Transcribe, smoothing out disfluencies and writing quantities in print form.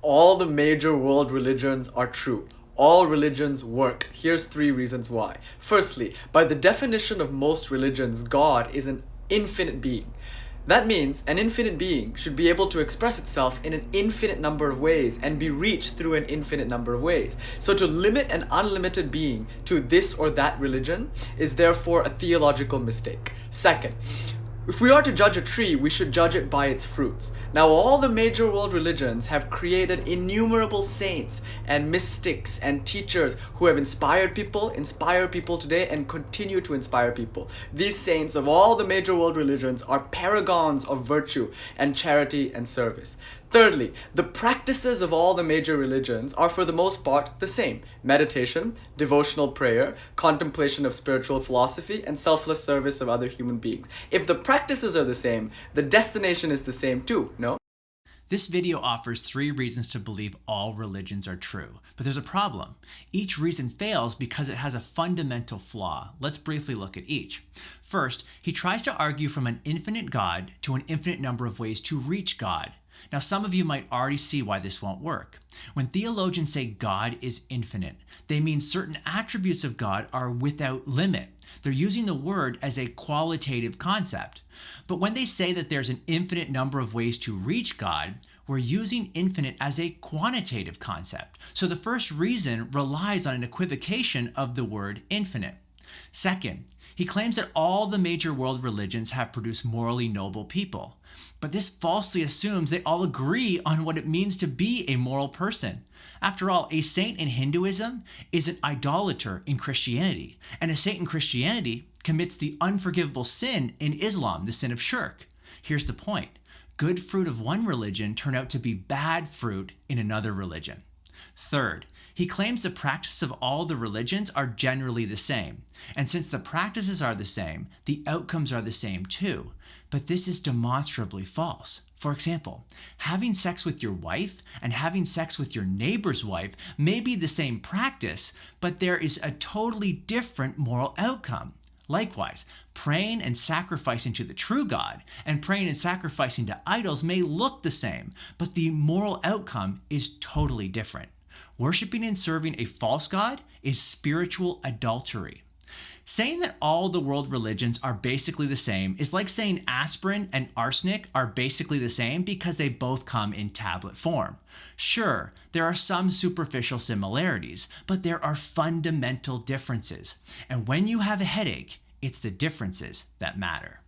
All the major world religions are true. All religions work. Here's 3 reasons why. Firstly, by the definition of most religions, God is an infinite being. That means an infinite being should be able to express itself in an infinite number of ways and be reached through an infinite number of ways. So to limit an unlimited being to this or that religion is therefore a theological mistake. Second, if we are to judge a tree, we should judge it by its fruits. Now, all the major world religions have created innumerable saints and mystics and teachers who have inspired people, inspire people today, and continue to inspire people. These saints of all the major world religions are paragons of virtue and charity and service. Thirdly, the practices of all the major religions are for the most part the same: meditation, devotional prayer, contemplation of spiritual philosophy, and selfless service of other human beings. If the practices are the same, the destination is the same too, no? This video offers 3 reasons to believe all religions are true, but there's a problem. Each reason fails because it has a fundamental flaw. Let's briefly look at each. First, he tries to argue from an infinite God to an infinite number of ways to reach God. Now, some of you might already see why this won't work. When theologians say God is infinite, they mean certain attributes of God are without limit. They're using the word as a qualitative concept. But when they say that there's an infinite number of ways to reach God, we're using infinite as a quantitative concept. So the first reason relies on an equivocation of the word infinite. Second, he claims that all the major world religions have produced morally noble people. But this falsely assumes they all agree on what it means to be a moral person. After all, a saint in Hinduism is an idolater in Christianity, and a saint in Christianity commits the unforgivable sin in Islam, the sin of shirk. Here's the point: good fruit of one religion turn out to be bad fruit in another religion. Third, he claims the practices of all the religions are generally the same. And since the practices are the same, the outcomes are the same too. But this is demonstrably false. For example, having sex with your wife and having sex with your neighbor's wife may be the same practice, but there is a totally different moral outcome. Likewise, praying and sacrificing to the true God and praying and sacrificing to idols may look the same, but the moral outcome is totally different. Worshipping and serving a false god is spiritual adultery. Saying that all the world religions are basically the same is like saying aspirin and arsenic are basically the same because they both come in tablet form. Sure, there are some superficial similarities, but there are fundamental differences. And when you have a headache, it's the differences that matter.